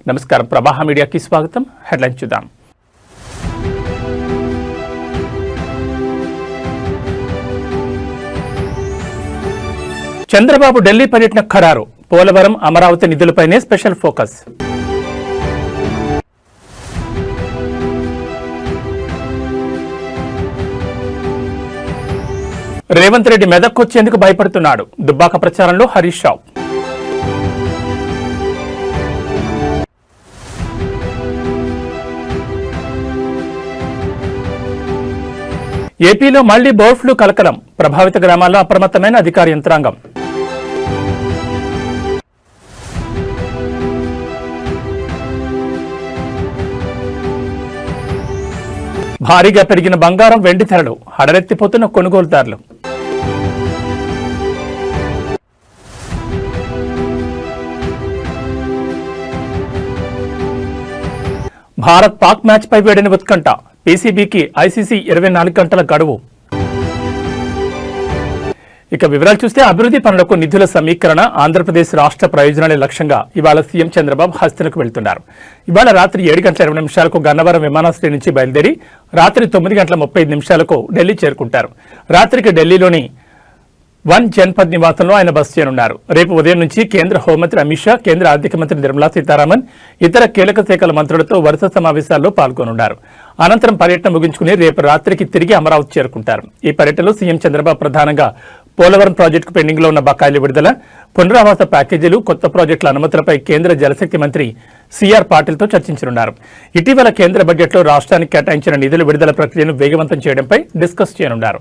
నమస్కారం, ప్రవాహ మీడియాకి స్వాగతం. హెడ్లైన్ చూద్దాం. చంద్రబాబు ఢిల్లీ పర్యటన ఖరారు. పోలవరం, అమరావతి నిధులపైనే స్పెషల్ ఫోకస్. రేవంత్ రెడ్డి మెదక్కొచ్చేందుకు భయపడుతున్నాడు. దుబ్బాక ప్రచారంలో హరీష్ రావు. ఏపీలో మళ్లీ బర్డ్ ఫ్లూ కలకలం. ప్రభావిత గ్రామాల్లో అప్రమత్తమైన అధికార యంత్రాంగం. భారీగా పెరిగిన బంగారం, వెండి ధరలు. హడలెత్తిపోతున్న కొనుగోలుదారులు. భారత్ పాక్ మ్యాచ్ పై వేడిన ఉత్కంఠ. పీసీబీకి ఐసీసీ 24 గంటల గడువు. ఇక వివరాలు చూస్తే, అభివృద్ధి పనులకు నిధుల సమీకరణ, ఆంధ్రప్రదేశ్ రాష్ట్ర ప్రయోజనాలే లక్ష్యంగా ఇవాళ సీఎం చంద్రబాబు హస్తలకు వెళ్తున్నారు. ఇవాళ రాత్రి 7:20 గన్నవరం విమానాశ్రయం నుంచి బయలుదేరి రాత్రి 9:35 ఢిల్లీ చేరుకుంటారు. రాత్రికి ఢిల్లీలోని వన్ జన్పద్ నివాసంలో ఆయన బస చేయనున్నారు. రేపు ఉదయం నుంచి కేంద్ర హోంమంత్రి అమిత్ షా, కేంద్ర ఆర్థిక మంత్రి నిర్మలా సీతారామన్, ఇతర కీలక శాఖల మంత్రులతో వరుస సమావేశాల్లో పాల్గొనున్నారు. అనంతరం పర్యటన ముగించుకుని రేపు రాత్రికి తిరిగి అమరావతి చేరుకుంటారు. ఈ పర్యటనలో సీఎం చంద్రబాబు ప్రధానంగా పోలవరం ప్రాజెక్టుకు పెండింగ్ లో ఉన్న బకాయిల విడుదల, పునరావాస ప్యాకేజీలు, కొత్త ప్రాజెక్టుల అనుమతులపై కేంద్ర జలశక్తి మంత్రి సిఆర్ పాటిల్తో చర్చించనున్నారు. ఇటీవల కేంద్ర బడ్జెట్లో రాష్ట్రానికి కేటాయించిన నిధుల విడుదల ప్రక్రియను వేగవంతం చేయడంపై డిస్కస్ చేయనున్నారు.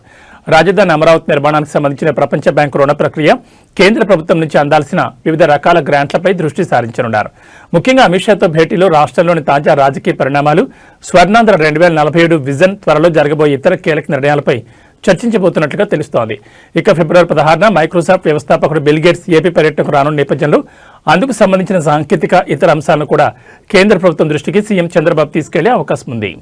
రాజధాని అమరావతి నిర్మాణానికి సంబంధించిన ప్రపంచ బ్యాంకు రుణ ప్రక్రియ, కేంద్ర ప్రభుత్వం నుంచి అందాల్సిన వివిధ రకాల గ్రాంట్లపై దృష్టి సారించనున్నారు. ముఖ్యంగా అమిత్ షాతో భేటీలో రాష్ట్రంలోని తాజా రాజకీయ పరిణామాలు, స్వర్ణాంధ్ర 2047 విజన్, త్వరలో జరగబోయే ఇతర కీలక నిర్ణయాలపై చర్చించబోతున్నట్లుగా తెలుస్తోంది. ఇక ఫిబ్రవరి 16న మైక్రోసాఫ్ట్ వ్యవస్థాపకుడు బిల్ గేట్స్ ఏపీ పర్యటనకు రానున్న నేపథ్యంలో అందుకు సంబంధించిన సాంకేతిక ఇతర అంశాలను కూడా కేంద్ర ప్రభుత్వం దృష్టికి సీఎం చంద్రబాబు తీసుకెళ్లే అవకాశం ఉంది.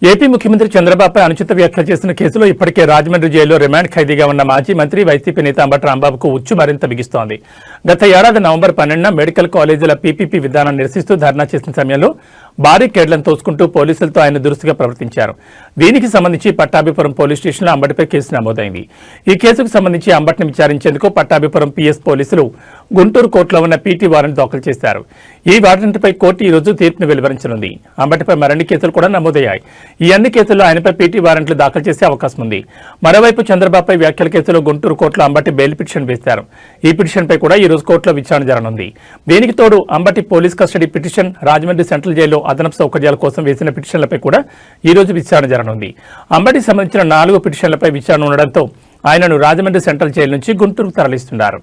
ఏపీ ముఖ్యమంత్రి చంద్రబాబుపై అనుచిత వ్యాఖ్యలు చేసిన కేసులో ఇప్పటికే రాజమండ్రి జైల్లో రిమాండ్ ఖైదీగా ఉన్న మాజీ మంత్రి, వైసీపీ నేత అంబటి రాంబాబుకు ఉచ్చు మరింత బిగిస్తోంది. గత ఏడాది నవంబర్ 12న మెడికల్ కాలేజీల పీపీపీ విధానాన్ని నిరసిస్తూ ధర్నా చేసిన సమయంలో భారీ కేడ్లను తోసుకుంటూ పోలీసులతో ఆయన దురుసుగా ప్రవర్తించారు. దీనికి సంబంధించి పట్టాభిపురం పోలీస్ స్టేషన్లో అంబటిపై కేసు నమోదైంది. ఈ కేసుకు సంబంధించి అంబటిని విచారించేందుకు పట్టాభిపురం పీఎస్ పోలీసులు గుంటూరు కోర్టులో ఉన్న పీటీ వారెంట్ దాఖలు చేశారు. ఈ వారెంట్పై కోర్టు ఈ రోజు తీర్పును వెలువరించనుంది. అంబటిపై మరిన్ని కేసులు కూడా నమోదయ్యాయి. ఈ అన్ని కేసుల్లో ఆయనపై పీటీ వారెంట్లు దాఖలు చేసే అవకాశం ఉంది. మరోవైపు చంద్రబాబుపై వ్యాఖ్యల కేసులో గుంటూరు కోర్టులో అంబటి బెయిల్ పిటిషన్ వేశారు. ఈ పిటిషన్పై కూడా ఈ రోజు కోర్టులో విచారణ జరగనుంది. దీనికి తోడు Ambati police custody petition, Rajahmundry central జైల్లో అదనపు సౌకర్యాల కోసం వేసిన పిటిషన్లపై కూడా ఈ రోజు విచారణ జరగనుంది. అంబటికి సంబంధించిన 4 పిటిషన్లపై విచారణ ఉండడంతో ఆయనను రాజమండ్రి సెంట్రల్ జైలు నుంచి గుంటూరుకు తరలిస్తున్నారు.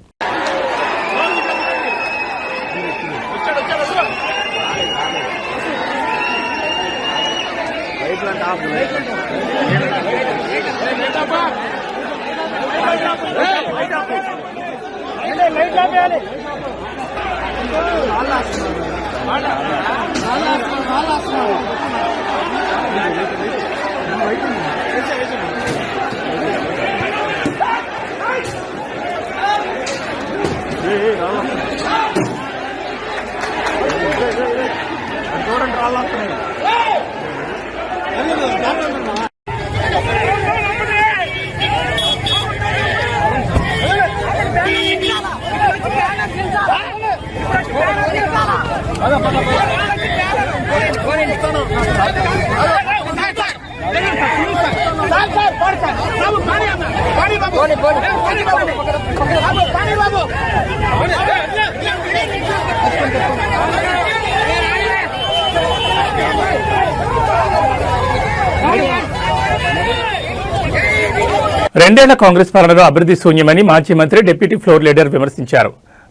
రెండేళ్ల కాంగ్రెస్ పాలనలో అభివృద్ధి శూన్యమని మాజీ మంత్రి, డిప్యూటీ ఫ్లోర్ లీడర్ విమర్శించారు.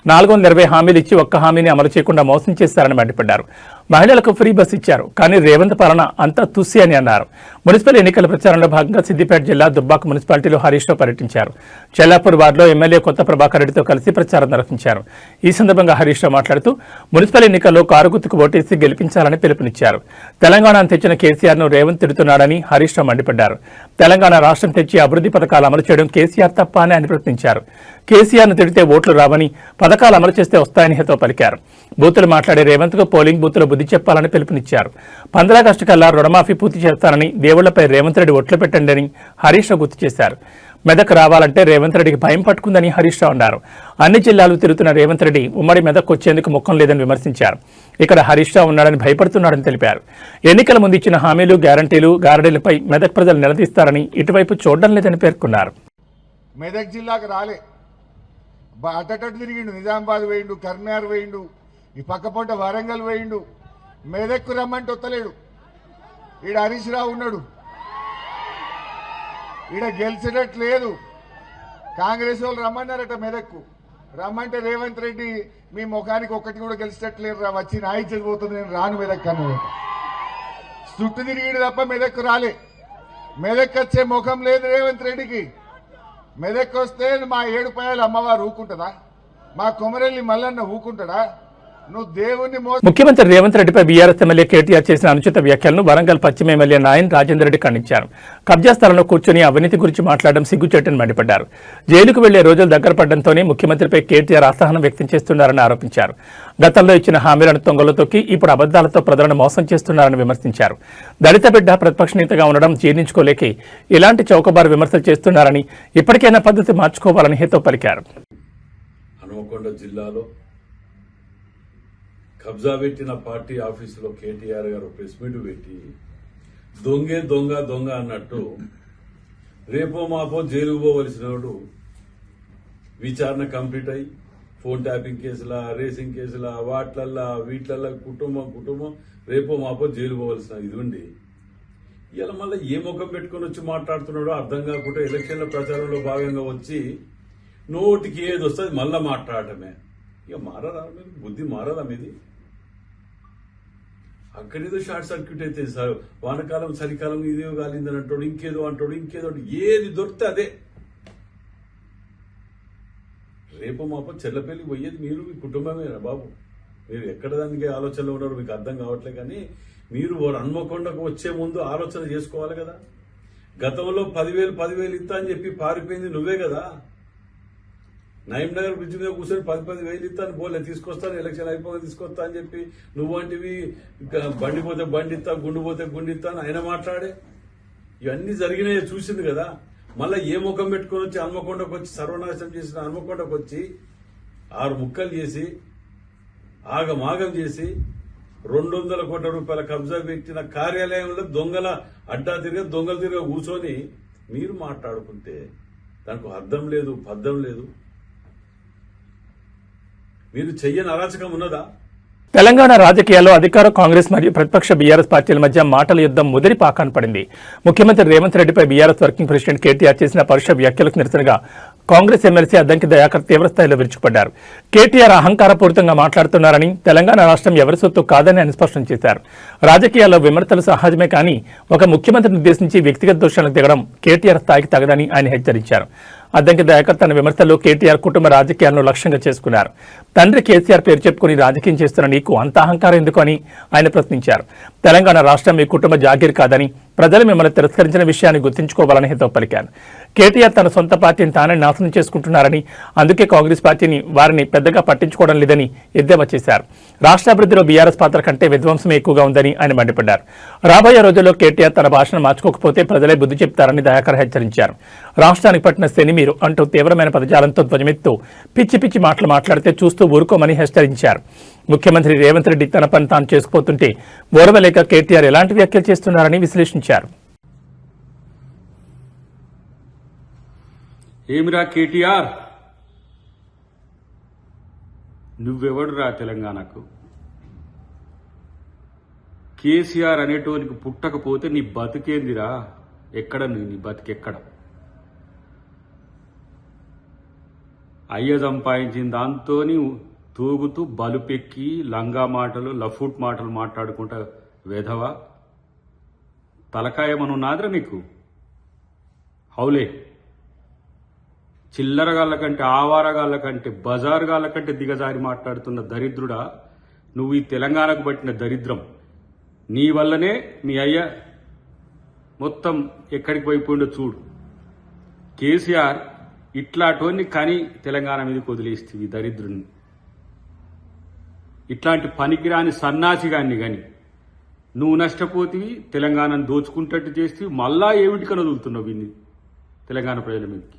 420 హామీలు ఇచ్చి ఒక్క హామీని అమలు చేయకుండా మోసం చేశారని మండిపడ్డారు. మహిళలకు ఫ్రీ బస్ ఇచ్చారు, కానీ రేవంత్ పాలన అంతా తుస్సి అని అన్నారు. మున్సిపల్ ఎన్నికల ప్రచారంలో భాగంగా సిద్దిపేట జిల్లా దుబ్బాక మున్సిపాలిటీలో హరీష్ రావు పర్యటించారు. చెల్లాపూర్ వార్డులో ఎమ్మెల్యే కొత్త ప్రభాకర్ రెడ్డితో కలిసి ప్రచారం నిర్వహించారు. ఈ సందర్భంగా హరీష్ రావు మాట్లాడుతూ మున్సిపల్ ఎన్నికల్లో కారు గుర్తుకు ఓటేసి గెలిపించాలని పిలుపునిచ్చారు. తెలంగాణను తెచ్చిన కేసీఆర్ను రేవంత్ తిడుతున్నాడని హరీష్ రావు మండిపడ్డారు. తెలంగాణ రాష్ట్రం తెచ్చి అభివృద్ధి పథకాలు అమలు చేయడం కేసీఆర్ తప్ప అని ఆయన ప్రశ్నించారు. కేసీఆర్ను తిడితే ఓట్లు రావని, పథకాలు అమలు చేస్తే వస్తాయని హితవు పలికారు. బూతులు మాట్లాడే రేవంత్కు పోలింగ్ బూత్లో బుద్ధి చెప్పాలని పిలుపునిచ్చారు. 15 ఆగస్టు కల్లా రుణమాఫీ పూర్తి చేస్తానని, దేవుళ్లపై రేవంత్ రెడ్డి ఒట్లు పెట్టండి అని హరీష్ రావు గుర్తు చేశారు. మెదక్ రావాలంటే రేవంత్ రెడ్డికి భయం పట్టుకుందని హరీష్ రావు అన్నారు. అన్ని జిల్లాలు తిరుగుతున్న రేవంత్ రెడ్డి ఉమ్మడి మెదక్ వచ్చేందుకు ముఖం లేదని విమర్శించారు. ఇక్కడ హరీష్ రావు ఉన్నాడని భయపడుతున్నాడని తెలిపారు. ఎన్నికల ముందు ఇచ్చిన హామీలు, గ్యారంటీలు, గారడీలపై మెదక్ ప్రజలు నిలదీస్తారని, ఇటువైపు చూడడం లేదని పేర్కొన్నారు. మెదక్ జిల్లాకు రాలే, అటటు తిరిగిండు, నిజామాబాద్ వేయిండు, కర్నార్ వేయిండు, ఈ పక్కపొంట వరంగల్ వేయిండు, మెదక్కు రమ్మంటే వస్తలేడు. ఈడ హరీష్ రావు ఉన్నాడు, ఈడ గెలిచేటట్టు లేదు. కాంగ్రెస్ వాళ్ళు రమ్మన్నారట మెదక్కు, రమ్మంటే రేవంత్ రెడ్డి మీ ముఖానికి ఒక్కటి కూడా గెలిచేటట్లేదు రా, వచ్చి నాయిచ్చేది పోతుంది, నేను రాను మెదక్ అన్నాడు. చుట్టూ తిరిగిడు తప్ప మెదక్కు రాలే. మెదక్ వచ్చే ముఖం లేదు రేవంత్ రెడ్డికి. మెదక్ వస్తే మా ఏడుపాయల అమ్మవారు ఊకుంటుందా? మా కొమరెల్లి మల్లన్న ఊకుంటాడా? నువ్వు దేవుణ్ణి ముఖ్యమంత్రి రేవంత్ రెడ్డిపై బీఆర్ఎస్ ఎమ్మెల్యే కేటీఆర్ చేసిన అనుచిత వ్యాఖ్యలను వరంగల్ పశ్చిమ ఎమ్మెల్యే నాయన్ రాజేందర్ రెడ్డి ఖండించారు. కబ్జా స్థలంలో కూర్చొని అవినీతి గురించి మాట్లాడడం సిగ్గుచేటని మండిపడ్డారు. జైలుకు వెళ్లే రోజులు దగ్గర పడడంతోనే ముఖ్యమంత్రిపై కేటీఆర్ అసహనం వ్యక్తం చేస్తున్నారని ఆరోపించారు. గతంలో ఇచ్చిన హామీలను తొంగలో తొక్కి ఇప్పుడు అబద్దాలతో ప్రజలను మోసం చేస్తున్నారని విమర్శించారు. దళిత బిడ్డ ప్రతిపక్ష నేతగా ఉండడం జీర్ణించుకోలేక ఇలాంటి చౌకబారు విమర్శలు చేస్తున్నారని, ఇప్పటికైనా పద్ధతి మార్చుకోవాలని హితవు పలికారు. హనుమకొండ జిల్లాలో కబ్జా పెట్టిన పార్టీ ఆఫీసులో కేటీఆర్ గారు ప్రెస్ మీట్ పెట్టి దొంగే దొంగ దొంగ అన్నట్టు రేపో మాపో జైలుకు పోవలసిన వాడు విచారణ కంప్లీట్ అయ్యి ఫోన్ ట్యాపింగ్ కేసుల, రేసింగ్ కేసుల, వాట్లల్లా వీట్లల్లా కుటుంబం రేపో మాపో జైలు పోవలసిన ఇది ఉండి ఇలా మళ్ళీ ఏ ముఖం పెట్టుకుని వచ్చి మాట్లాడుతున్నాడో అర్థం కాకుండా ఎలక్షన్ల ప్రచారంలో భాగంగా వచ్చి నోటికి ఏది వస్తుంది మళ్ళా మాట్లాడటమే. ఇక మారదా మీరు? బుద్ధి మారదా మీది? అక్కడేదో షార్ట్ సర్క్యూట్ అయితే సార్, వానకాలం చలికాలం ఇదే కాలిందని అంటాడు, ఇంకేదో ఏది దొరికితే అదే. రేపు మాపో చెల్లపల్లి పోయేది మీరు, మీ కుటుంబమేనా బాబు? మీరు ఎక్కడ దానికి ఆలోచనలో ఉన్నారో మీకు అర్థం కావట్లే. కానీ మీరు హన్మకొండకు వచ్చే ముందు ఆలోచన చేసుకోవాలి కదా. గతంలో 10,000 ఇస్తా అని చెప్పి పారిపోయింది నువ్వే కదా. నయీం నగర్ బ్రిడ్జ్ మీద కూర్చొని 10,000 ఇస్తాను పోలే, తీసుకొస్తాను ఎలక్షన్ అయిపోయి తీసుకొస్తా అని చెప్పి నువ్వు వంటివి బండి పోతే బండి ఇస్తా, గుండు పోతే గుండు ఇస్తా అని ఆయన మాట్లాడే ఇవన్నీ జరిగినాయి చూసింది కదా. మళ్ళీ ఏ ముఖం పెట్టుకుని వచ్చి హన్మకొండకు వచ్చి సర్వనాశనం చేసిన హన్మకొండకు వచ్చి 6 ముక్కలు చేసి ఆగమాగం చేసి 200 కోట్ల రూపాయల కబ్జా పెట్టిన కార్యాలయంలో దొంగలు తిరిగా కూర్చొని మీరు మాట్లాడుకుంటే దానికి అర్థం లేదు, పద్ధం లేదు. మీరు చెయ్యని అరాచకం ఉన్నదా? తెలంగాణ రాజకీయాల్లో అధికార కాంగ్రెస్ మరియు ప్రతిపక్ష బీఆర్ఎస్ పార్టీల మధ్య మాటల యుద్ధం ముదిరి పాకాన పడింది. ముఖ్యమంత్రి రేవంత్ రెడ్డిపై బీఆర్ఎస్ వర్కింగ్ ప్రెసిడెంట్ కేటీఆర్ చేసిన పరుష వ్యాఖ్యలకు నిరసనగా కాంగ్రెస్ ఎమ్మెల్సీ అద్దంకి దయాకర్ తీవ్రస్థాయిలో విరుచుకుపడ్డారు. కేటీఆర్ అహంకారపూరితంగా మాట్లాడుతున్నారని, తెలంగాణ రాష్ట్రం ఎవరి సొత్తు కాదని ఆయన స్పష్టం చేశారు. రాజకీయాల్లో విమర్శలు సహజమే కానీ ఒక ముఖ్యమంత్రిని ఉద్దేశించి వ్యక్తిగత దోషాలకు దిగడం కేటీఆర్ స్థాయికి తగదని ఆయన హెచ్చరించారు. అద్దంకి దయాకర్ తన విమర్శల్లో కేటీఆర్ కుటుంబ రాజకీయాలను లక్ష్యంగా చేసుకున్నారు. తండ్రి కేసీఆర్ పేరు చెప్పుకుని రాజకీయం చేస్తున్న నీకు అంత అహంకారం ఎందుకు అని ఆయన ప్రశ్నించారు. తెలంగాణ రాష్ట్రం మీ కుటుంబ జాగీర్ కాదని, ప్రజలు మిమ్మల్ని తిరస్కరించిన విషయాన్ని గుర్తుంచుకోవాలని హితవు పలికారు. కేటీఆర్ తన సొంత పార్టీని తానే నాశనం చేసుకుంటున్నారని, అందుకే కాంగ్రెస్ పార్టీని వారిని పెద్దగా పట్టించుకోవడం లేదని ఎద్దేవా చేశారు. రాష్ట్రాభివృద్ధిలో బీఆర్ఎస్ పాత్ర కంటే విధ్వంసమే ఎక్కువగా ఉందని ఆయన మండిపడ్డారు. రాబోయే రోజుల్లో కేటీఆర్ తన భాషను మార్చుకోకపోతే ప్రజలే బుద్ధి చెప్తారని దయాకర్ హెచ్చరించారు. రాష్ట్రానికి పట్టిన శని మీరు అంటూ తీవ్రమైన పదజాలంతో ధ్వజమెత్తు పిచ్చి మాటలు మాట్లాడితే చూస్తూ ఊరుకోమని హెచ్చరించారు. ముఖ్యమంత్రి రేవంత్ రెడ్డి తన పని తాను చేసుకుపోతుంటే ఓర్వలేక కేటీఆర్ ఎలాంటి వ్యాఖ్యలు చేస్తున్నారని విశ్లేషించారు. ఏమిరా కేటీఆర్, నువ్వెవడురా తెలంగాణకు? కేసీఆర్ అనేటోనికి పుట్టకపోతే నీ బతికేందిరా? ఎక్కడ నీ బతికెక్కడ? అయ్య సంపాదించిన దాంతో తూగుతూ బలుపెక్కి లంగా మాటలు లఫూట్ మాటలు మాట్లాడుకుంటా వేధవా తలకాయమనున్నాదిరా నీకు? హౌలే చిల్లరగాళ్ళ కంటే ఆవారగాళ్ళ కంటే బజారుగాళ్ళ కంటే దిగజారి మాట్లాడుతున్న దరిద్రుడా నువ్వు. ఈ తెలంగాణకు పట్టిన దరిద్రం నీ వల్లనే మీ అయ్య మొత్తం ఎక్కడికి పోయిపోయిండో చూడు. కేసీఆర్ ఇట్లాంటివన్నీ కానీ తెలంగాణ మీదకి వదిలేస్తుంది దరిద్రుని. ఇట్లాంటి పనికిరాని సన్నాసిగాన్ని కానీ నువ్వు నష్టపోతివి, తెలంగాణను దోచుకుంటట్టు చేస్తే మళ్ళా ఏమిటికని వదులుతున్నావు వీడిని తెలంగాణ ప్రజల మీదకి.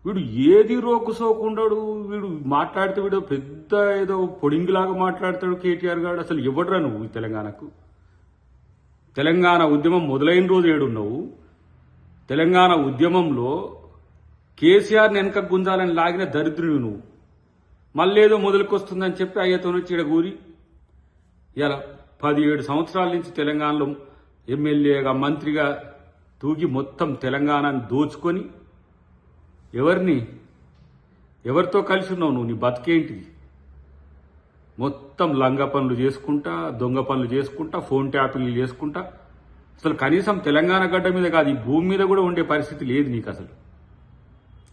వీడు ఏది రోకు సోకుండాడు, వీడు మాట్లాడితే వీడు పెద్ద ఏదో పొడింగిలాగా మాట్లాడతాడు కేటీఆర్ గారు. అసలు ఎవడరా నువ్వు ఈ తెలంగాణకు? తెలంగాణ ఉద్యమం మొదలైన రోజు ఏడున్నావు? తెలంగాణ ఉద్యమంలో కేసీఆర్ని వెనక గుంజాలని లాగిన దరిద్రుడు నువ్వు. మళ్ళేదో మొదలుకొస్తుందని చెప్పి అయ్యతో నుంచి ఇడగూరి ఇలా 17 సంవత్సరాల నుంచి తెలంగాణలో ఎమ్మెల్యేగా మంత్రిగా తూగి మొత్తం తెలంగాణను దోచుకొని ఎవరితో కలిసి ఉన్నావు నువ్వు? నీ బతికేంటిది? మొత్తం లంగ పనులు చేసుకుంటా, దొంగ పనులు చేసుకుంటా, ఫోన్ ట్యాపింగ్లు చేసుకుంటా. అసలు కనీసం తెలంగాణ గడ్డ మీద కాదు, ఈ భూమి మీద కూడా ఉండే పరిస్థితి లేదు నీకు అసలు.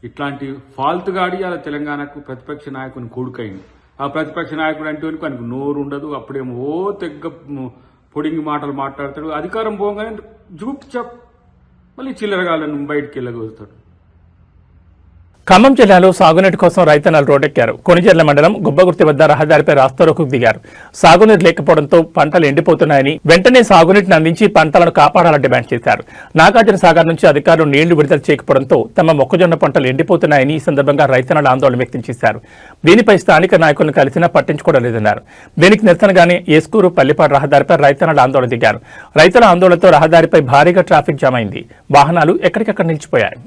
ఇట్లాంటి ఫాల్తు గాడి అలా తెలంగాణకు ప్రతిపక్ష నాయకుని కొడుకైంది. ఆ ప్రతిపక్ష నాయకుడు అంటే ఆయనకు నోరు ఉండదు. అప్పుడేమో తెగ్గ పొడింగి మాటలు మాట్లాడతాడు. అధికారం పోగానే జూప్ చప్ మళ్ళీ చిల్లరగాళ్ళను బయటికి వెళ్ళగలుగుతాడు. ఖమ్మం జిల్లాలో సాగునీటి కోసం రైతన్నలు రోడ్డెక్కారు. కొణిజర్ల మండలం గుబ్బగుర్తి వద్ద రహదారిపై రాస్తారోకు దిగారు. సాగునీరు లేకపోవడంతో పంటలు ఎండిపోతున్నాయని వెంటనే సాగునీటిని అందించి పంటలను కాపాడాలని డిమాండ్ చేశారు. నాగార్జున సాగర్ నుంచి అధికారులు నీళ్లు విడుదల చేయకపోవడంతో తమ మొక్కజొన్న పంటలు ఎండిపోతున్నాయని ఈ సందర్భంగా రైతన్నలు ఆందోళన వ్యక్తం చేశారు. దీనిపై స్థానిక నాయకులను కలిసినా పట్టించుకోవడం లేదన్నారు. దీనికి నిరసనగానే ఏస్కూరు పల్లిపాడు రహదారిపై రైతన్నలు ఆందోళన దిగారు. రైతుల ఆందోళనతో రహదారిపై భారీగా ట్రాఫిక్ జామ్ అయింది. వాహనాలు ఎక్కడికక్కడ నిలిచిపోయాయి.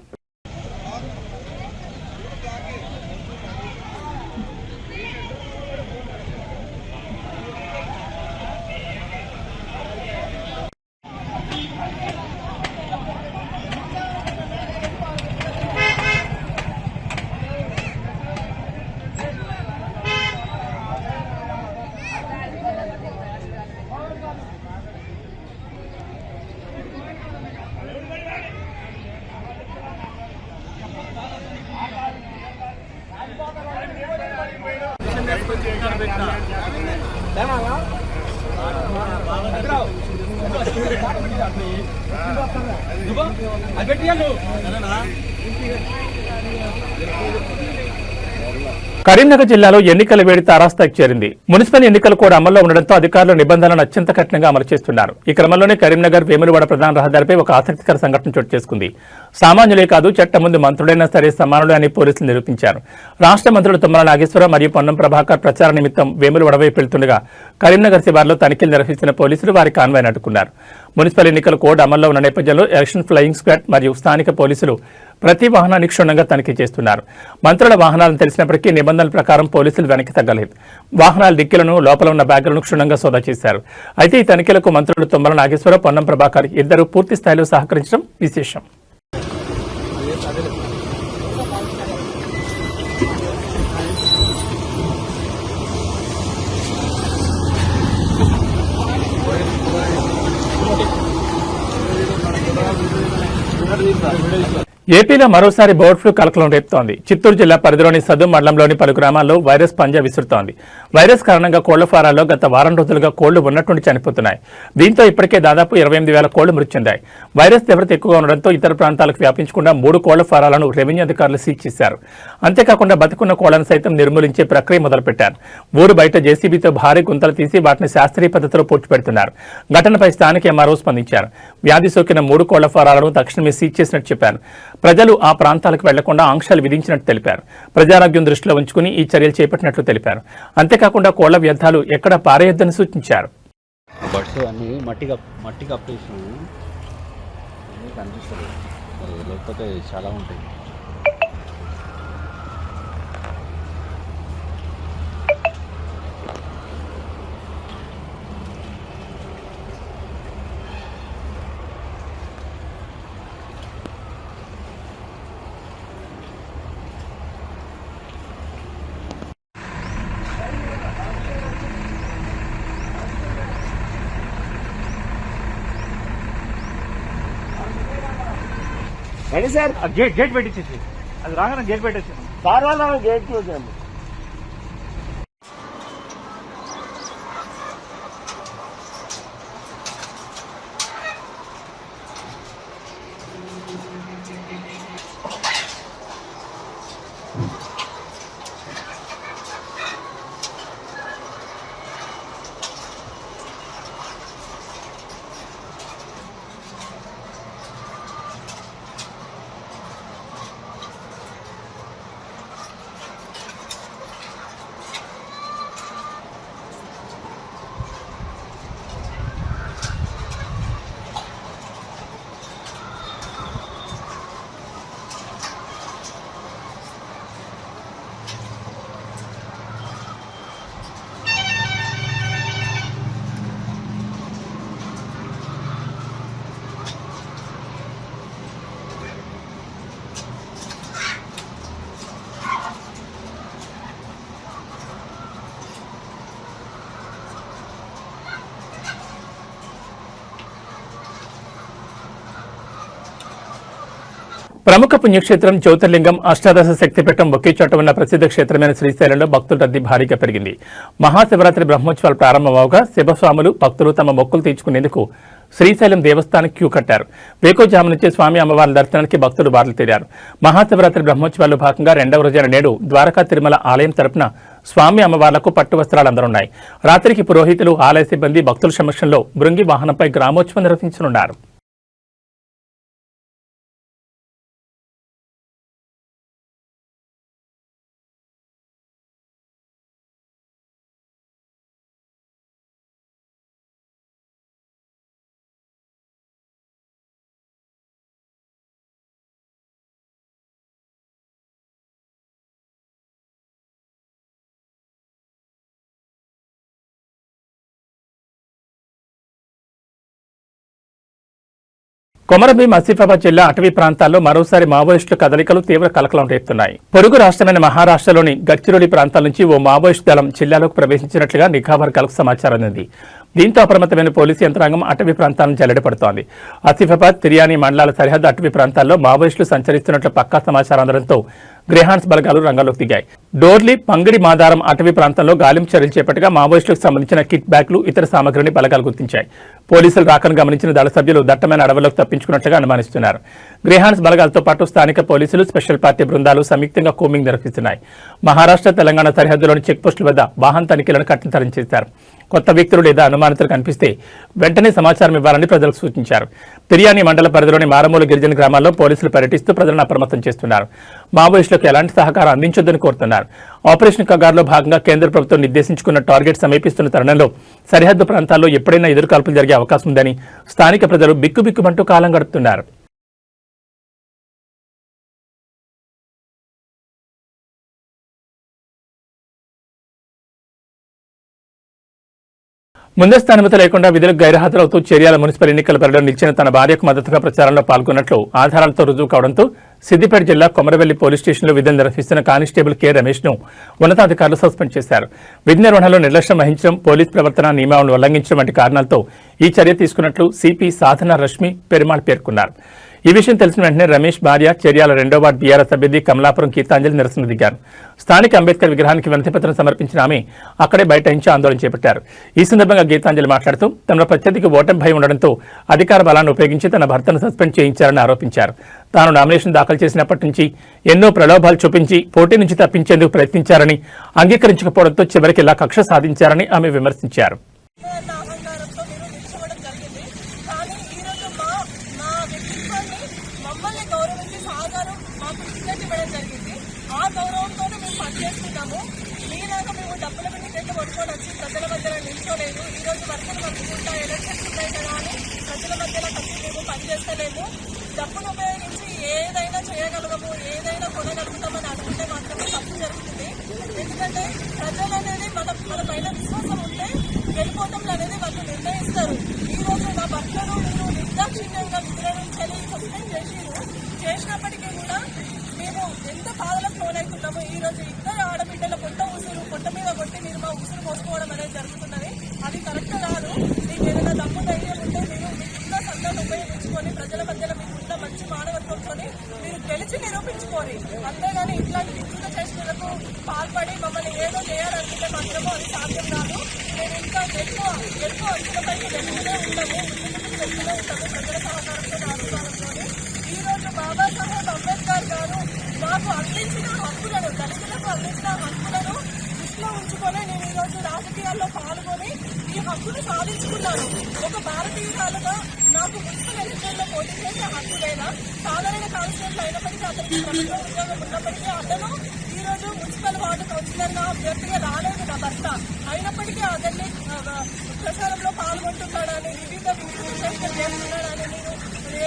కరీంనగర్ జిల్లాలో ఎన్నికల వేడి తారాస్థాయికి చేరింది. మున్సిపల్ ఎన్నికలు కూడా అమల్లో ఉండడంతో అధికారులు నిబంధనలను అత్యంత కఠినంగా అమలు చేస్తున్నారు. ఈ క్రమంలోనే కరీంనగర్ వేములవాడ ప్రధాన రహదారిపై ఒక ఆసక్తికర సంఘటన చోటు చేసుకుంది. సామాన్యులే కాదు, చట్టం ముందు మంత్రులైనా సరే సమానులే అని పోలీసులు నిరూపించారు. రాష్ట్ర మంత్రులు తుమ్మల నాగేశ్వరరావు మరియు పొన్నం ప్రభాకర్ ప్రచార నిమిత్తం వేములవాడ వైపు వెళ్తుండగా కరీంనగర్ శివార్లో తనిఖీలు నిర్వహిస్తున్న పోలీసులు వారి కాన్వాయ్ని అడ్డుకున్నారు. మున్సిపల్ ఎన్నికల కోడ్ అమల్లో ఉన్న నేపథ్యంలో ఎలక్షన్ ఫ్లయింగ్ స్క్వాడ్ మరియు స్థానిక పోలీసులు ప్రతి వాహనాన్ని క్షుణ్ణంగా తనిఖీ చేస్తున్నారు. మంత్రుల వాహనాలను తెలిసినప్పటికీ నిబంధనల ప్రకారం పోలీసులు వెనక్కి తగ్గలేదు. వాహనాల డిక్కీలను, లోపల ఉన్న బ్యాగులను క్షుణ్ణంగా సోదా చేశారు. అయితే ఈ తనిఖీలకు మంత్రులు తుమ్మల నాగేశ్వరరావు, పొన్నం ప్రభాకర్ ఇద్దరు పూర్తి స్థాయిలో సహకరించడం విశేషం. ఏపీలో మరోసారి బర్డ్ ఫ్లూ కలకలం రేపుతోంది. చిత్తూరు జిల్లా పరిధిలోని సదు మండలంలోని పలు గ్రామాల్లో వైరస్ పంజా విసురుతోంది. వైరస్ కారణంగా కోళ్ల ఫారాల్లో గత వారం రోజులుగా కోళ్లు ఉన్నట్టుండి చనిపోతున్నాయి. దీంతో ఇప్పటికే దాదాపు 28,000 కోళ్లు మృతి చెందాయి. వైరస్ తీవ్రత ఎక్కువగా ఉండడంతో ఇతర ప్రాంతాలకు వ్యాపించకుండా 3 కోళ్ల ఫారాలను రెవెన్యూ అధికారులు సీజ్ చేశారు. అంతేకాకుండా బతికున్న కోళ్లను సైతం నిర్మూలించే ప్రక్రియ మొదలుపెట్టారు. ఊరు బయట జేసీబీతో భారీ గుంతలు తీసి వాటిని శాస్త్రీయ పద్ధతిలో పూడ్చిపెడుతున్నారు. ఘటనపై స్థానిక ఎంఆర్ఓ స్పందించారు. వ్యాధి సోకిన 3 కోళ్ల ఫారాలను తక్షణమే సీజ్ చేసినట్టు చెప్పారు. ప్రజలు ఆ ప్రాంతాలకు వెళ్లకుండా ఆంక్షలు విధించినట్టు తెలిపారు. ప్రజారోగ్యం దృష్టిలో ఉంచుకుని ఈ చర్యలు చేపట్టినట్లు తెలిపారు. అంతేకాకుండా కోళ్ల వ్యర్థాలు ఎక్కడా పారేయొద్దని సూచించారు. బడ్స్ అన్ని మట్టి కప్పేసినాము కనిపిస్తుంది, లేకపోతే చాలా ఉంటాయి. రెడీ సార్ గేట్ పెట్టించేసి అది రాగానే గేట్ పెట్టేసాను సార్ వాళ్ళ గేట్ క్లోజ్ చేయండి. ప్రముఖ పుణ్యక్షేత్రం జ్యోతిర్లింగం అష్టాదశ శక్తిపీఠం ఒకే చోట ఉన్న ప్రసిద్ధ క్షేత్రమైన శ్రీశైలంలో భక్తుల రద్దీ భారీగా పెరిగింది. మహాశివరాత్రి బ్రహ్మోత్సవాలు ప్రారంభమవగా శివస్వాములు భక్తులు తమ మొక్కులు తీర్చుకునేందుకు శ్రీశైలం దేవస్థానం క్యూ కట్టారు. వేకోజాము నుంచి స్వామి అమ్మవార్ల దర్శనానికి భక్తులు బారులు తీరారు. మహాశివరాత్రి బ్రహ్మోత్సవాల్లో భాగంగా రెండవ రోజైన నేడు ద్వారకా తిరుమల ఆలయం తరపున స్వామి అమ్మవార్లకు పట్టు వస్త్రాలు అందనున్నాయి. రాత్రికి పురోహితులు, ఆలయ సిబ్బంది భక్తుల సమక్షంలో బృంగి వాహనంపై గ్రామోత్సవం నిర్వహించనున్నారు. కొమరంభీం ఆసిఫాబాద్ జిల్లా అటవీ ప్రాంతాల్లో మరోసారి మావోయిస్టుల కదలికలు తీవ్ర కలకలం రేపుతున్నాయి. పొరుగు రాష్ట్రమైన మహారాష్ట్రలోని గడ్చిరోలి ప్రాంతాల నుంచి ఓ మావోయిస్టు దళం జిల్లాలోకి ప్రవేశించినట్లుగా నిఘా వర్గాలకు సమాచారం అందింది. దీంతో అప్రమత్తమైన పోలీసు యంత్రాంగం అటవీ ప్రాంతాలను జల్లెడపడుతోంది. ఆసిఫాబాద్, తిర్యానీ మండలాల సరిహద్దు అటవీ ప్రాంతాల్లో మావోయిస్టులు సంచరిస్తున్నట్లు పక్కా సమాచారం అందడంతో గ్రేహాన్స్ బలగాలు రంగంలోకి దిగాయి. డోర్లీ, పంగిడి మాదారం అటవీ ప్రాంతంలో గాలింపు చర్యలు చేపట్టగా మావోయిస్టులకు సంబంధించిన కిట్ బ్యాగ్లు, ఇతర సామగ్రిని బలగాలు గుర్తించాయి. పోలీసులు రాకను గమనించిన దళ సభ్యులు దట్టమైన అడవులకు తప్పించుకున్నట్లుగా అనుమానిస్తున్నారు. గ్రేహాన్స్ బలగాలతో పాటు స్థానిక పోలీసులు, స్పెషల్ పార్టీ బృందాలు సంయుక్తంగా కోమింగ్ నిర్వహిస్తున్నాయి. మహారాష్ట్ర, తెలంగాణ సరిహద్దులోని చెక్పోస్టుల వద్ద వాహన తనిఖీలను కఠినతరం చేశారు. కొత్త వ్యక్తులు లేదా అనుమానితులు కనిపిస్తే వెంటనే సమాచారం ఇవ్వాలని ప్రజలకు సూచించారు. తిర్యానీ మండల పరిధిలోని మారమూల గిరిజన గ్రామాల్లో పోలీసులు పర్యటిస్తూ ప్రజలను అప్రమత్తం చేస్తున్నారు. మావోయిస్టులకు ఎలాంటి సహకారం అందించొద్దని కోరుతున్నారు. ఆపరేషన్ కగార్లో భాగంగా కేంద్ర ప్రభుత్వం నిర్దేశించుకున్న టార్గెట్ సమీపిస్తున్న తరుణంలో సరిహద్దు ప్రాంతాల్లో ఎప్పుడైనా ఎదురుకాల్పులు జరిగే అవకాశం ఉందని స్థానిక ప్రజలు బిక్కుబిక్కుమంటూ కాలం గడుపుతున్నారు. ముందస్తు అనుమతి లేకుండా విధులకు గైర్హాజరవుతూ చర్యాల మున్సిపల్ ఎన్నికల బరిలో నిలిచిన తన భార్యకు మద్దతుగా ప్రచారంలో పాల్గొన్నట్లు ఆధారాలతో రుజువు కావడంతో సిద్దిపేట జిల్లా కొమరవెల్లి పోలీస్ స్టేషన్లో విధులు నిర్వహిస్తున్న కానిస్టేబుల్ కె రమేష్ ను ఉన్నతాధికారులు సస్పెండ్ చేశారు. విధి నిర్వహణలో నిర్లక్ష్యం వహించడం, పోలీస్ ప్రవర్తన నియమాలను ఉల్లంఘించడం వంటి కారణాలతో ఈ చర్య తీసుకున్నట్లు సిపి సాధన రష్మి పెరుమాళ్ పేర్కొన్నారు. ఈ విషయం తెలిసిన వెంటనే రమేష్ భార్య చర్యాల 2వ వార్డు బీఆర్ఎస్ అభ్యర్థి కమలాపురం గీతాంజలి నిరసన దిగారు. స్థానిక అంబేద్కర్ విగ్రహానికి వినతిపత్రం సమర్పించిన ఆమె అక్కడే బైఠాయించి ఆందోళన చేపట్టారు. ఈ సందర్భంగా గీతాంజలి మాట్లాడుతూ తమ ప్రత్యర్థికి ఓటమి భయం ఉండడంతో అధికార బలాన్ని ఉపయోగించి తన భర్తను సస్పెండ్ చేయించారని ఆరోపించారు. తాను నామినేషన్ దాఖలు చేసినప్పటి నుంచి ఎన్నో ప్రలోభాలు చూపించి పోటీ నుంచి తప్పించేందుకు ప్రయత్నించారని, అంగీకరించకపోవడంతో చివరికి ఇలా కక్ష సాధించారని ఆమె విమర్శించారు. ప్రజల మధ్యలో నిల్చోలేదు. ఈ రోజు వరకు అనుకుంటా ఎలక్షన్స్ ఉన్నాయి కదా అని ప్రజల మధ్యలో కలిసి మేము పనిచేస్తలేము. డబ్బును ఉపయోగించి ఏదైనా చేయగలగము, ఏదైనా కొనగలుగుతామని అనుకుంటే మాత్రమే తప్పు జరుగుతుంది. ఎందుకంటే ప్రజలు అనేది మన పైన విశ్వాసం ఉంటే గెలుపోవటంలో అనేది వాళ్ళు నిర్ణయిస్తారు. ఈ రోజు నా భర్తను మీరు నిర్దాక్షిణ్యంగా విధుల నుంచి సస్పెండ్ చేసినప్పటికీ కూడా మేము ఎంత బాధలకు లోనవుతున్నాము. ఈ రోజు ఇద్దరు ఆడబిడ్డల పొట్ట మీద కొట్టి మీరు మా ఉసురు మోసుకోవడం అనేది జరుగుతున్నది. అది కరెక్ట్ కాదు. మీకు ఏదైనా దమ్ము ధైర్యం ఉంటే మీరు మీకున్న సంఘాన్ని ఉపయోగించుకొని ప్రజల మధ్యలో మీకున్న మంచి మానవత్వంతో తెలుసుకోవాలి. అంతేగాని ఇట్లాంటి వికృత చేష్టలకు పాల్పడి మమ్మల్ని ఏదో చేయాలనుకుంటే మాత్రమో అది సాధ్యం కాదు. మేము ఇంకా ఎక్కువ అంచులపైకి వెళ్తూనే ఉంటాము, వెళ్తూనే ఉంటాము ప్రజల సహకారంతో ఆధ్వర్యంతో. ఈ రోజు బాబాసాహెబ్ అంబేద్కర్ గారు మాకు అందించిన హక్కులను, దళితులకు అందించిన హక్కులను దృష్టిలో ఉంచుకొని నేను ఈ రోజు రాజకీయాల్లో పాల్గొని ఈ హక్కును సాధించుకున్నాను. ఒక భారతీయురాలుగా నాకు మున్సిపల్ ఎన్నికల్లో పోటీ చేసే హక్కు లేదా? సాధారణ కౌన్సిలర్లు అయినప్పటికీ అతనికి ప్రభుత్వ ఉద్యోగం ఉన్నప్పటికీ అతను ఈ రోజు మున్సిపల్ వార్డు కౌన్సిలర్ గా అభ్యర్థిగా రాలేదు నా భర్త. అయినప్పటికీ అతన్ని ప్రచారంలో పాల్గొంటున్నాడని, వివిధ విశేషాలు చేస్తున్నాడని నేను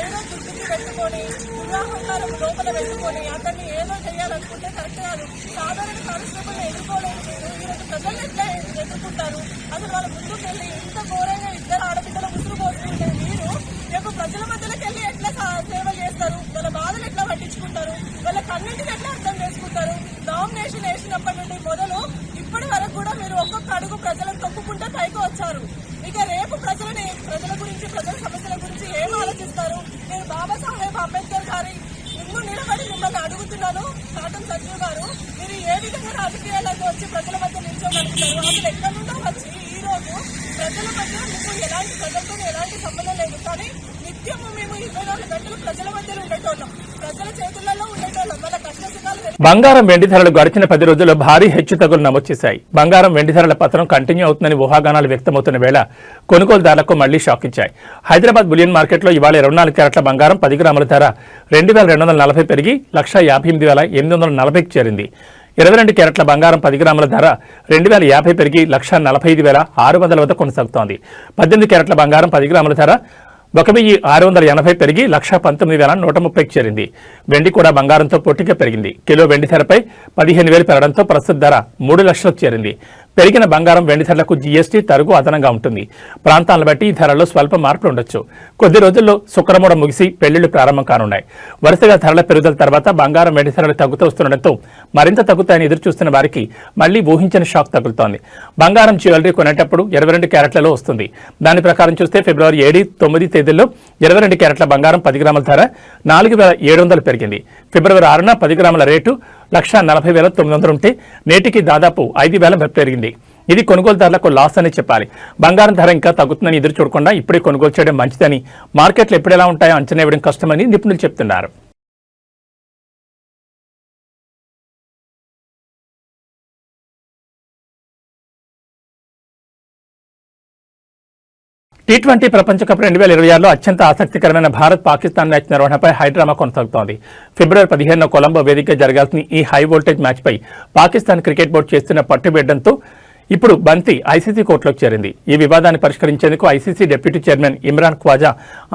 ఏదో దుర్బుద్ధి పెట్టుకొని ఉదాహరణలు లోపల పెట్టుకొని అతన్ని ఏదో చేయాలనుకుంటే కరెక్ట్ కాదు. సాధారణ కానిస్టేబుల్ ఎదుర్కోలేని మీరు ఈరోజు ప్రజలు ఎట్లా ఎదుర్కొంటారు? అసలు వాళ్ళ ముందుకు వెళ్ళి ఇంత ఘోరంగా ఇద్దరు ఆడబిడ్డలు ముసురు పోసుకుంటే మీరు రేపు ప్రజల మధ్యలోకి వెళ్ళి ఎట్లా సేవలు చేస్తారు? వాళ్ళ బాధలు ఎట్లా పట్టించుకుంటారు? వాళ్ళ కన్నింటిని ఎట్లా అర్థం చేసుకుంటారు? నామినేషన్ వేసినప్పటి నుండి మొదలు ఇప్పటి వరకు కూడా మీరు ఒక్కొక్క అడుగు ప్రజలను తొక్కుకుంటే పైకి వచ్చారు. ఇక రేపు ప్రజల గురించి, ప్రజల సమస్యల గురించి ఏం ఆలోచిస్తారు? నేను బాబాసాహెబ్ అంబేద్కర్ గారి ముందు నిలబడి మిమ్మల్ని అడుగుతున్నాను. కాటన్ సంజీవ్ గారు, మీరు ఏ విధంగా రాజకీయాలకు వచ్చి ప్రజల మధ్య నిల్చోగలుగుతారు? అసలు ఎక్కడి నుండో వచ్చి ఈ రోజు ప్రజల మధ్య మీకు ప్రజలతో ఎలాంటి సంబంధం లేదు, కానీ నిత్యము మేము 24 గంటలు ప్రజల మధ్యలో ఉండేటోళ్ళం, ప్రజల చేతులలో ఉండేటోళ్ళం. వాళ్ళ కష్టసుఖాలు బంగారం వెండి ధరలు గడిచిన 10 రోజుల్లో భారీ హెచ్చుతగ్గులు నమోదు చేశాయి. బంగారం వెండి ధరల పతనం కంటిన్యూ అవుతుందని ఊహాగానాలు వ్యక్తమవుతున్న వేళ కొనుగోలుదారులకు మళ్లీ షాక్ ఇచ్చాయి. హైదరాబాద్ బులియన్ మార్కెట్లో ఇవాళ 24 క్యారెట్ల బంగారం 10 గ్రాముల ధర 2240 పెరిగి 1,58,840కి చేరింది. 22 క్యారెట్ల బంగారం 10 గ్రాముల ధర 2,050 పెరిగి 1,45,600 వద్ద కొనసాగుతోంది. 18 క్యారెట్ల బంగారం 10 గ్రాముల ధర 1,680 పెరిగి 1,19,130కి చేరింది. వెండి కూడా బంగారంతో పోటీగా పెరిగింది. కిలో వెండి ధరపై 15,000 పెరగడంతో ప్రస్తుత ధర 3 లక్షలకు చేరింది. పెరిగిన బంగారం వెండి ధరలకు జీఎస్టీ తరుగు అదనంగా ఉంటుంది. ప్రాంతాలను బట్టి ఈ ధరల్లో స్వల్ప మార్పులు ఉండొచ్చు. కొద్ది రోజుల్లో శుక్రమూఢం ముగిసి పెళ్లిళ్లు ప్రారంభం కానున్నాయి. వరుసగా ధరల పెరుగుదల తర్వాత బంగారం వెండి ధరలు తగ్గుతూ వస్తుండటంతో మరింత తగ్గుతాయని ఎదురుచూస్తున్న వారికి మళ్లీ ఊహించని షాక్ తగులుతోంది. బంగారం జ్యువెలరీ కొనేటప్పుడు 22 క్యారెట్లలో వస్తుంది. దాని ప్రకారం చూస్తే ఫిబ్రవరి 7, 9 తేదీల్లో 22 క్యారెట్ల బంగారం 10 గ్రాముల ధర 4,700 పెరిగింది. ఫిబ్రవరి 6న 10 గ్రాముల రేటు 1,40,900 ఉంటే నేటికి దాదాపు 5,000 పెరిగింది. ఇది కొనుగోలుదారులకు లాస్ అని చెప్పాలి. బంగారం ధర ఇంకా తగ్గుతుందని ఎదురు చూడకుండా ఇప్పుడే కొనుగోలు చేయడం మంచిదని, మార్కెట్లు ఎప్పుడు ఎలా ఉంటాయో అంచనా వేయడం కష్టమని నిపుణులు చెప్తున్నారు. T20 ప్రపంచ కప్ 2026లో అత్యంత ఆసక్తికరమైన భారత్ పాకిస్తాన్ మ్యాచ్ నిర్వహణపై హైడ్రామా కొనసాగుతోంది. ఫిబ్రవరి 15న కొలంబో వేదికగా జరగాల్సిన ఈ హై వోల్టేజ్ మ్యాచ్పై పాకిస్తాన్ క్రికెట్ బోర్డు చేస్తున్న పట్టుబిడ్డంతో ఇప్పుడు బంతి ఐసీసీ కోర్టులోకి చేరింది. ఈ వివాదాన్ని పరిష్కరించేందుకు ICC deputy chairman Imran Khawaja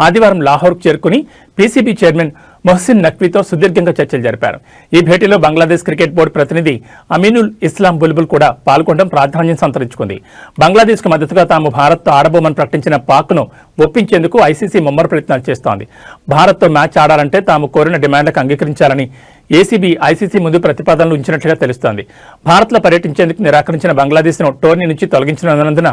ఆదివారం లాహోర్కు చేరుకుని పీసీబీ చైర్మన్ మొహసిన్ నఖ్వీతో సుదీర్ఘంగా చర్చలు జరిపారు. ఈ భేటీలో బంగ్లాదేశ్ క్రికెట్ బోర్డు ప్రతినిధి అమీనుల్ ఇస్లాం బుల్బుల్ కూడా పాల్గొనడం ప్రాధాన్యం సంతరించుకుంది. బంగ్లాదేశ్కు మద్దతుగా తాము భారత్తో ఆడబోమని ప్రకటించిన పాక్ను ఒప్పించేందుకు ఐసీసీ ముమ్మర ప్రయత్నాలు చేస్తోంది. భారత్తో మ్యాచ్ ఆడాలంటే తాము కోరిన డిమాండ్లకు అంగీకరించాలని ఏసీబీ ఐసీసీ ముందు ప్రతిపాదనలు ఉంచినట్లుగా తెలుస్తోంది. భారత్లో పర్యటించేందుకు నిరాకరించిన బంగ్లాదేశ్ను టోర్నీ నుంచి తొలగించినందున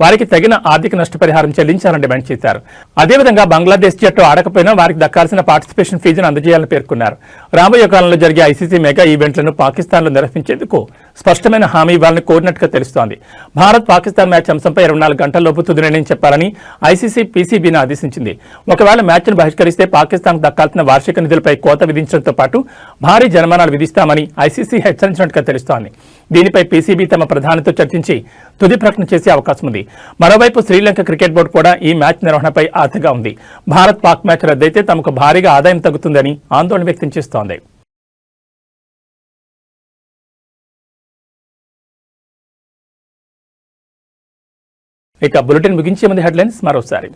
వారికి తగిన ఆర్థిక నష్టపరిహారం చెల్లించాలని డిమాండ్ చేశారు. అదేవిధంగా బంగ్లాదేశ్ జట్టు ఆడకపోయినా వారికి దక్కాల్సిన పార్టిసిపేషన్ ఫీజును అందజేయాలని పేర్కొన్నారు. రాబోయే కాలంలో జరిగే ఐసీసీ మెగా ఈవెంట్లను పాకిస్తాన్లో నిర్వహించేందుకు స్పష్టమైన హామీ ఇవ్వాలని కోరినట్టుగా తెలుస్తోంది. భారత్ పాకిస్తాన్ మ్యాచ్ అంశంపై 24 గంటల్లోపు తుది నిర్ణయం చెప్పాలని ఐసీసీ పీసీబీని ఆదేశించింది. ఒకవేళ మ్యాచ్ను బహిష్కరిస్తే పాకిస్తాన్కు దక్కాల్సిన వార్షిక నిధులపై కోత విధించడంతో పాటు భారీ జరిమానాలు విధిస్తామని ఐసీసీ హెచ్చరించినట్టుగా తెలుస్తోంది. దీనిపై పీసీబీ తమ ప్రధానితో చర్చించి తుది ప్రకటన చేసే అవకాశం ఉంది. మరోవైపు శ్రీలంక క్రికెట్ బోర్డు కూడా ఈ మ్యాచ్ నిర్వహణపై ఆతగా ఉంది. భారత్ పాక్ మ్యాచ్ రద్దయితే తమకు భారీగా ఆదాయం తగ్గుతుందని ఆందోళన వ్యక్తం చేస్తోంది. ఇక బులెటిన్ ముగించే ముందు హెడ్లైన్స్ మరోసారి.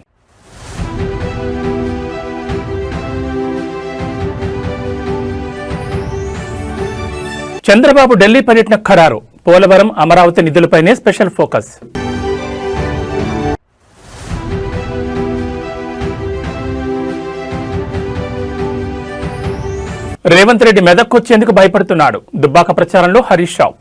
చంద్రబాబు ఢిల్లీ పర్యటన ఖరారు. పోలవరం, అమరావతి నిధులపైనే స్పెషల్ ఫోకస్. రేవంత్ రెడ్డి మెదక్కొచ్చేందుకు భయపడుతున్నాడు. దుబ్బాక ప్రచారంలో హరీష్ రావు.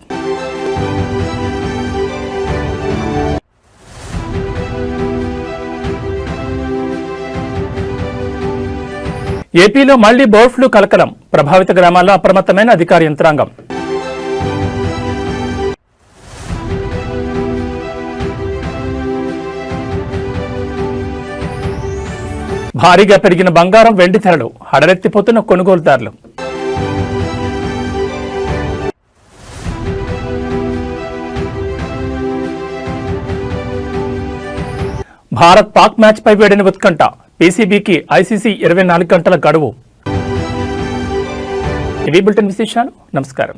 ఏపీలో మళ్లీ బర్డ్ ఫ్లూ కలకలం. ప్రభావిత గ్రామాల్లో అప్రమత్తమైన అధికార యంత్రాంగం. భారీగా పెరిగిన బంగారం, వెండి ధరలు, హడరెత్తిపోతున్న కొనుగోలుదారులు. భారత్ పాక్ మ్యాచ్ పై వేడిన ఉత్కంఠ, పీసీబీకి ఐసీసీ 24 గంటల గడువు. ఇవి బులెటిన్ విశేషాలు. నమస్కారం.